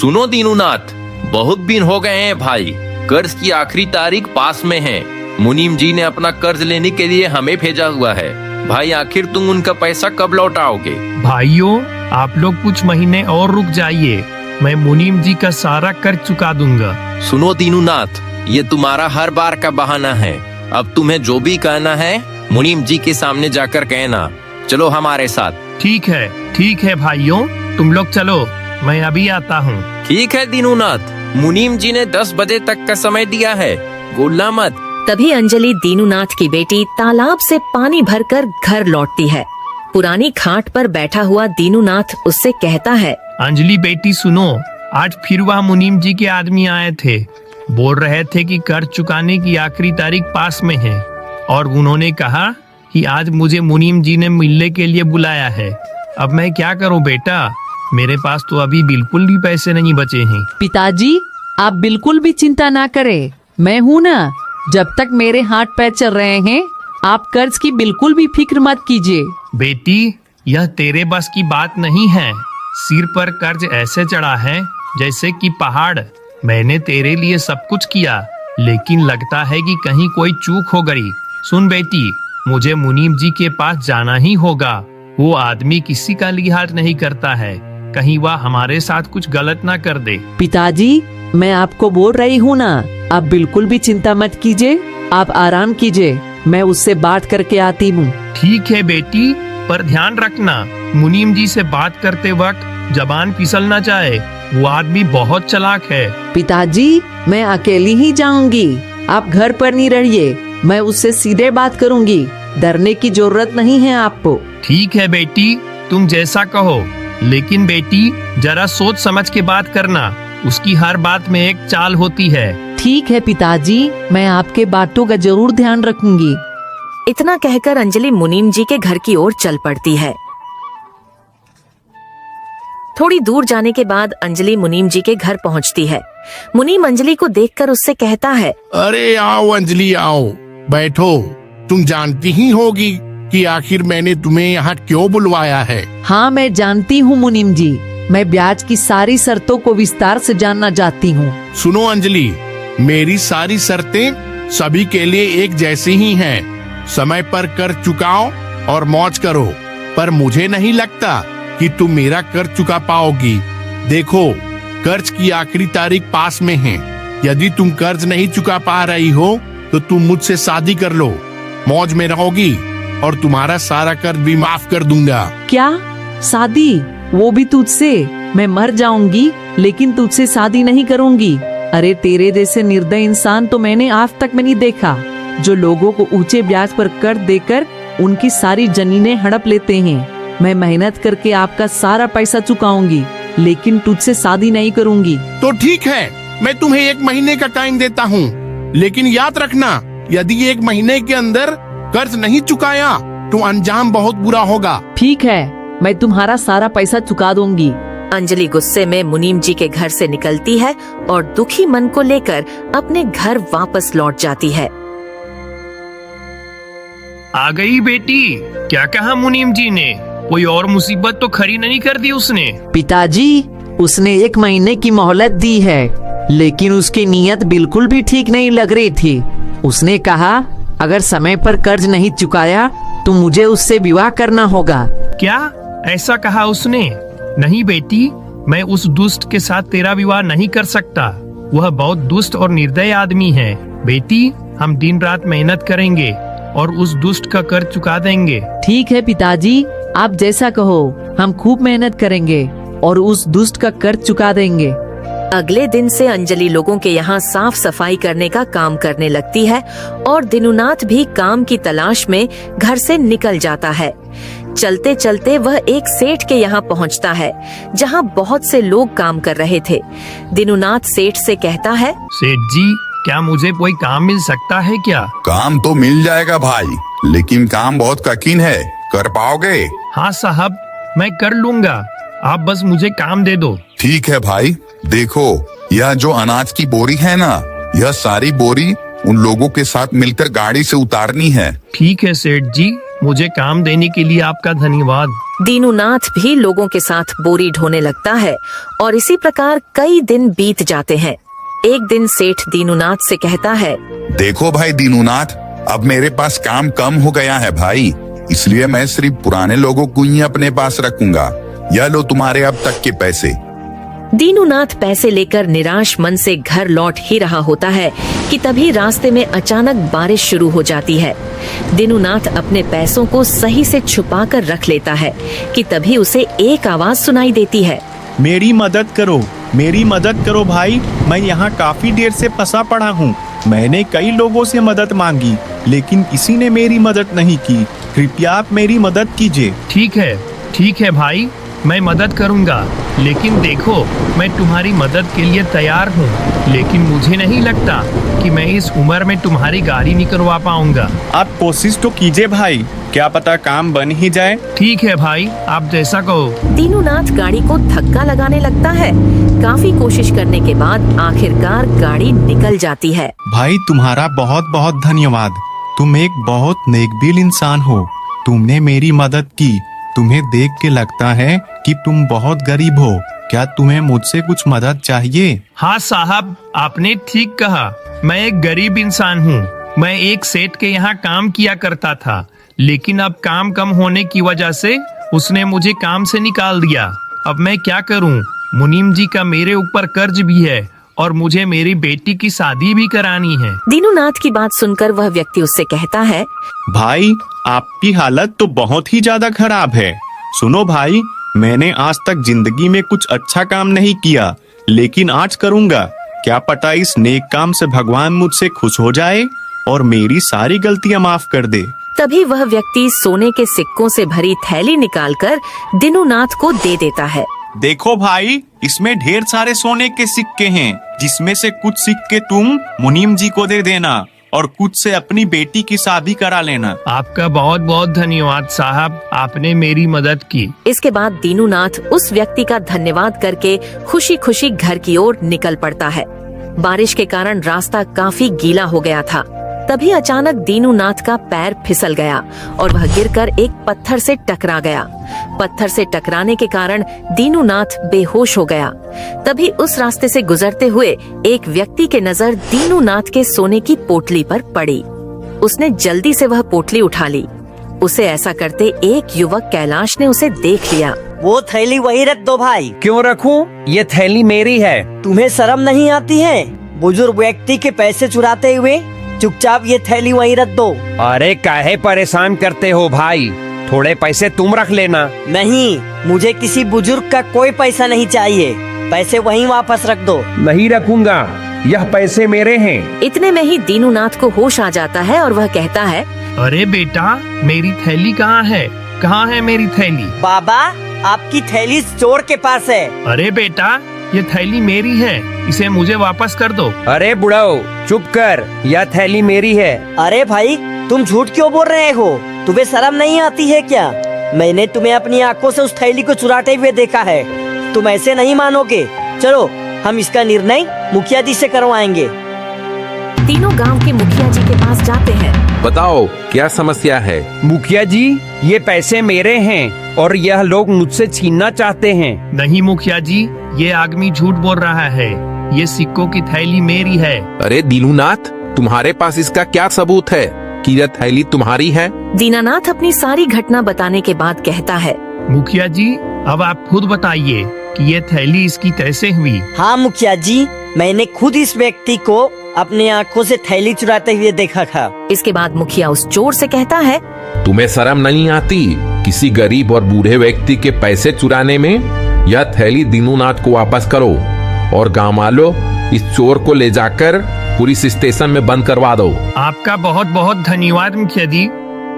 सुनो दीनूनाथ, बहुत दिन हो गए हैं भाई, कर्ज की आखिरी तारीख पास में है। मुनीम जी ने अपना कर्ज लेने के लिए हमें भेजा हुआ है। भाई आखिर तुम उनका पैसा कब लौटाओगे? भाइयों, आप लोग कुछ महीने और रुक जाइए, मैं मुनीम जी का सारा कर्ज चुका दूंगा। सुनो दीनूनाथ, ये तुम्हारा हर बार का बहाना है। अब तुम्हें जो भी कहना है मुनीम जी के सामने जाकर कहना। चलो हमारे साथ। ठीक है भाइयों, तुम लोग चलो, मैं अभी आता हूँ। ठीक है दीनूनाथ, मुनीम जी ने 10 बजे तक का समय दिया है, भूलना मत। तभी अंजलि दीनूनाथ की बेटी तालाब से पानी भरकर घर लौटती है। पुरानी खाट पर बैठा हुआ दीनूनाथ उससे कहता है, अंजलि बेटी सुनो, आज फिर वह मुनीम जी के आदमी आए थे। बोल रहे थे कि कर्ज चुकाने की आखिरी तारीख पास में है और उन्होंने कहा कि आज मुझे मुनीम जी ने मिलने के लिए बुलाया है। अब मैं क्या करूं बेटा, मेरे पास तो अभी बिल्कुल भी पैसे नहीं बचे हैं। पिताजी, आप बिल्कुल भी चिंता ना करें, मैं हूँ ना। जब तक मेरे हाथ पैर चल रहे हैं, आप कर्ज की बिल्कुल भी फिक्र मत कीजिए। बेटी, यह तेरे बस की बात नहीं है। सिर पर कर्ज ऐसे चढ़ा है जैसे कि पहाड़। मैंने तेरे लिए सब कुछ किया, लेकिन लगता है कि कहीं कोई चूक हो गई। सुन बेटी, मुझे मुनीम जी के पास जाना ही होगा। वो आदमी किसी का लिहाज नहीं करता है, कहीं वह हमारे साथ कुछ गलत ना कर दे। पिताजी, मैं आपको बोल रही हूँ ना, आप बिल्कुल भी चिंता मत कीजिए, आप आराम कीजिए, मैं उससे बात करके आती हूँ। ठीक है बेटी, पर ध्यान रखना, मुनीम जी से बात करते वक्त जबान फिसल ना जाए, वो आदमी बहुत चालाक है। पिताजी, मैं अकेली ही जाऊंगी, आप घर पर नहीं रहिए, मैं उससे सीधे बात करूंगी, डरने की जरूरत नहीं है आपको। ठीक है बेटी, तुम जैसा कहो, लेकिन बेटी जरा सोच समझ के बात करना, उसकी हर बात में एक चाल होती है। ठीक है पिताजी, मैं आपके बातों का जरूर ध्यान रखूंगी। इतना कहकर अंजलि मुनीम जी के घर की ओर चल पड़ती है। थोड़ी दूर जाने के बाद अंजलि मुनीम जी के घर पहुंचती है। मुनीम अंजलि को देखकर उससे कहता है, अरे आओ अंजलि, आओ बैठो। तुम जानती ही होगी कि आखिर मैंने तुम्हें यहाँ क्यों बुलवाया है। हाँ, मैं जानती हूँ मुनीम जी, मैं ब्याज की सारी शर्तों को विस्तार से जानना चाहती हूँ। सुनो अंजलि, मेरी सारी शर्तें सभी के लिए एक जैसी ही हैं। समय पर कर्ज चुकाओ और मौज करो, पर मुझे नहीं लगता कि तुम मेरा कर्ज चुका पाओगी। देखो, कर्ज की आखिरी तारीख पास में है। यदि तुम कर्ज नहीं चुका पा रही हो तो तुम मुझसे शादी कर लो, मौज में रहोगी और तुम्हारा सारा कर्ज भी माफ कर दूंगा। क्या शादी, वो भी तुझसे? मैं मर जाऊंगी लेकिन तुझसे शादी नहीं करूंगी। अरे तेरे जैसे निर्दयी इंसान तो मैंने आज तक नहीं देखा, जो लोगों को ऊंचे ब्याज पर कर्ज देकर उनकी सारी जमीनें हड़प लेते हैं। मैं मेहनत करके आपका सारा पैसा चुकाऊंगी, लेकिन तुझसे शादी नहीं करूंगी। तो ठीक है, मैं तुम्हें 1 महीने का टाइम देता हूँ, लेकिन याद रखना, यदि 1 महीने के अंदर कर्ज नहीं चुकाया तो अंजाम बहुत बुरा होगा। ठीक है, मैं तुम्हारा सारा पैसा चुका दूंगी। अंजलि गुस्से में मुनीम जी के घर से निकलती है और दुखी मन को लेकर अपने घर वापस लौट जाती है। आ गई बेटी, क्या कहा मुनीम जी ने? कोई और मुसीबत तो खड़ी नहीं कर दी उसने? पिताजी, उसने 1 महीने की मोहलत दी है, लेकिन उसकी नीयत बिल्कुल भी ठीक नहीं लग रही थी। उसने कहा अगर समय पर कर्ज नहीं चुकाया तो मुझे उससे विवाह करना होगा। क्या ऐसा कहा उसने? नहीं बेटी, मैं उस दुष्ट के साथ तेरा विवाह नहीं कर सकता। वह बहुत दुष्ट और निर्दयी आदमी है। बेटी, हम दिन रात मेहनत करेंगे और उस दुष्ट का कर्ज चुका देंगे। ठीक है पिताजी, आप जैसा कहो, हम खूब मेहनत करेंगे और उस दुष्ट का कर्ज चुका देंगे। अगले दिन से अंजलि लोगों के यहाँ साफ सफाई करने का काम करने लगती है और दीनूनाथ भी काम की तलाश में घर से निकल जाता है। चलते चलते वह एक सेठ के यहाँ पहुँचता है, जहाँ बहुत से लोग काम कर रहे थे। दीनूनाथ सेठ से कहता है, सेठ जी, क्या मुझे कोई काम मिल सकता है क्या? काम तो मिल जाएगा भाई, लेकिन काम बहुत कठिन है, कर पाओगे? हाँ साहब, मैं कर लूँगा, आप बस मुझे काम दे दो। ठीक है भाई, देखो यह जो अनाज की बोरी है ना, यह सारी बोरी उन लोगों के साथ मिलकर गाड़ी से उतारनी है। ठीक है सेठ जी, मुझे काम देने के लिए आपका धन्यवाद। दीनूनाथ भी लोगों के साथ बोरी ढोने लगता है और इसी प्रकार कई दिन बीत जाते हैं। एक दिन सेठ दीनूनाथ से कहता है, देखो भाई दीनूनाथ, अब मेरे पास काम कम हो गया है भाई, इसलिए मैं सिर्फ पुराने लोगों को ही अपने पास रखूंगा। यह लो तुम्हारे अब तक के पैसे। दीनूनाथ पैसे लेकर निराश मन से घर लौट ही रहा होता है कि तभी रास्ते में अचानक बारिश शुरू हो जाती है। दीनूनाथ अपने पैसों को सही से छुपा कर रख लेता है कि तभी उसे एक आवाज सुनाई देती है, मेरी मदद करो, मेरी मदद करो भाई, मैं यहाँ काफी देर से फंसा पड़ा हूँ। मैंने कई लोगों से मदद मांगी लेकिन किसी ने मेरी मदद नहीं की, कृपया आप मेरी मदद कीजिए। ठीक है भाई, मैं मदद करूंगा, लेकिन देखो मैं तुम्हारी मदद के लिए तैयार हूँ, लेकिन मुझे नहीं लगता कि मैं इस उम्र में तुम्हारी गाड़ी निकलवा पाऊंगा। आप कोशिश तो कीजिए भाई, क्या पता काम बन ही जाए। ठीक है भाई, आप जैसा कहो। दीनूनाथ गाड़ी को धक्का लगाने लगता है। काफी कोशिश करने के बाद आखिरकार गाड़ी निकल जाती है। भाई तुम्हारा बहुत बहुत धन्यवाद, तुम एक बहुत नेकदिल इंसान हो, तुमने मेरी मदद की। तुम्हें देख के लगता है कि तुम बहुत गरीब हो, क्या तुम्हें मुझसे कुछ मदद चाहिए? हाँ साहब, आपने ठीक कहा, मैं एक गरीब इंसान हूँ। मैं एक सेठ के यहाँ काम किया करता था, लेकिन अब काम कम होने की वजह से उसने मुझे काम से निकाल दिया। अब मैं क्या करूँ? मुनीम जी का मेरे ऊपर कर्ज भी है और मुझे मेरी बेटी की शादी भी करानी है। दीनूनाथ की बात सुनकर वह व्यक्ति उससे कहता है, भाई आपकी हालत तो बहुत ही ज्यादा खराब है। सुनो भाई, मैंने आज तक जिंदगी में कुछ अच्छा काम नहीं किया, लेकिन आज करूंगा। क्या पता इस नेक काम से भगवान मुझसे खुश हो जाए और मेरी सारी गलतियां माफ कर दे। तभी वह व्यक्ति सोने के सिक्कों से भरी थैली निकालकर दीनूनाथ को दे देता है। देखो भाई, इसमें ढेर सारे सोने के सिक्के हैं, जिसमें से कुछ सिक्के तुम मुनीम जी को दे देना और कुछ से अपनी बेटी की शादी करा लेना। आपका बहुत बहुत धन्यवाद साहब, आपने मेरी मदद की। इसके बाद दीनूनाथ उस व्यक्ति का धन्यवाद करके खुशी खुशी घर की ओर निकल पड़ता है। बारिश के कारण रास्ता काफी गीला हो गया था। तभी अचानक दीनूनाथ का पैर फिसल गया और वह गिरकर एक पत्थर से टकरा गया। पत्थर से टकराने के कारण दीनूनाथ बेहोश हो गया। तभी उस रास्ते से गुजरते हुए एक व्यक्ति के नजर दीनूनाथ के सोने की पोटली पर पड़ी। उसने जल्दी से वह पोटली उठा ली। उसे ऐसा करते एक युवक कैलाश ने उसे देख लिया। वो थैली वही रख दो भाई। क्यों रखूं? ये थैली मेरी है। तुम्हें शर्म नहीं आती है? बुजुर्ग व्यक्ति के पैसे चुराते हुए चुपचाप ये थैली वहीं रख दो। अरे काहे परेशान करते हो भाई, थोड़े पैसे तुम रख लेना। नहीं, मुझे किसी बुजुर्ग का कोई पैसा नहीं चाहिए, पैसे वहीं वापस रख दो। नहीं रखूंगा, यह पैसे मेरे हैं। इतने में ही दीनूनाथ को होश आ जाता है और वह कहता है, अरे बेटा, मेरी थैली कहाँ है? कहाँ है मेरी थैली? बाबा, आपकी थैली चोर के पास है। अरे बेटा, ये थैली मेरी है, इसे मुझे वापस कर दो। अरे बुढ़ाओ, चुप कर, यह थैली मेरी है। अरे भाई, तुम झूठ क्यों बोल रहे हो? तुम्हें शर्म नहीं आती है क्या? मैंने तुम्हें अपनी आंखों से उस थैली को चुराते हुए देखा है। तुम ऐसे नहीं मानोगे। चलो, हम इसका निर्णय मुखिया जी से करवाएंगे। तीनों गांव के मुखिया जी के पास जाते हैं। बताओ क्या समस्या है? मुखिया जी, ये पैसे मेरे हैं और यह लोग मुझसे छीनना चाहते हैं। नहीं मुखिया जी, ये आदमी झूठ बोल रहा है। ये सिक्कों की थैली मेरी है। अरे दीनूनाथ, तुम्हारे पास इसका क्या सबूत है कि यह थैली तुम्हारी है? दीनानाथ अपनी सारी घटना बताने के बाद कहता है, मुखिया जी, अब आप खुद बताइए कि ये थैली इसकी कैसे हुई? हाँ मुखिया जी, मैंने खुद इस व्यक्ति को अपने आंखों से थैली चुराते हुए देखा था। इसके बाद मुखिया उस चोर से कहता है, तुम्हें शर्म नहीं आती किसी गरीब और बूढ़े व्यक्ति के पैसे चुराने में? यह थैली दीनूनाथ को वापस करो और गाँव वालों इस चोर को ले जाकर पुलिस स्टेशन में बंद करवा दो। आपका बहुत बहुत धन्यवाद मुखिया जी।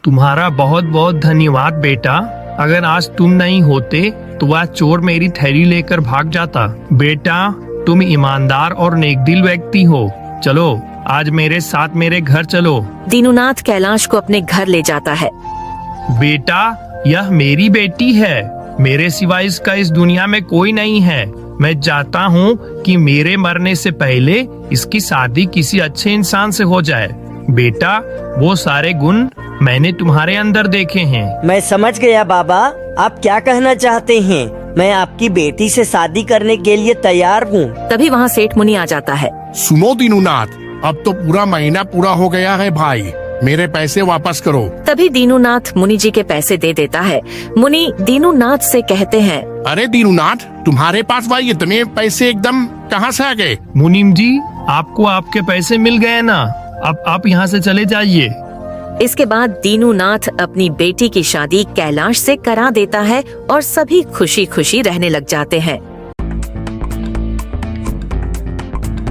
तुम्हारा बहुत बहुत धन्यवाद बेटा। अगर आज तुम नहीं होते तो वह चोर मेरी थैली लेकर भाग जाता। बेटा, तुम ईमानदार और नेकदिल व्यक्ति हो। चलो, आज मेरे साथ मेरे घर चलो। दीनूनाथ कैलाश को अपने घर ले जाता है। बेटा, यह मेरी बेटी है। मेरे सिवा इसका इस दुनिया में कोई नहीं है। मैं चाहता हूँ कि मेरे मरने से पहले इसकी शादी किसी अच्छे इंसान से हो जाए। बेटा, वो सारे गुण मैंने तुम्हारे अंदर देखे हैं। मैं समझ गया बाबा, आप क्या कहना चाहते हैं। मैं आपकी बेटी से शादी करने के लिए तैयार हूँ। तभी वहाँ सेठ मुनि आ जाता है। सुनो दीनूनाथ, अब तो पूरा महीना पूरा हो गया है भाई, मेरे पैसे वापस करो। तभी दीनूनाथ मुनि जी के पैसे दे देता है। मुनि दीनूनाथ से कहते हैं, अरे दीनूनाथ, तुम्हारे पास भाई इतने पैसे एकदम कहाँ से आ गए? मुनीम जी, आपको आपके पैसे मिल गए ना, अब आप यहाँ से चले जाइए। इसके बाद दीनूनाथ अपनी बेटी की शादी कैलाश से करा देता है और सभी खुशी खुशी रहने लग जाते हैं।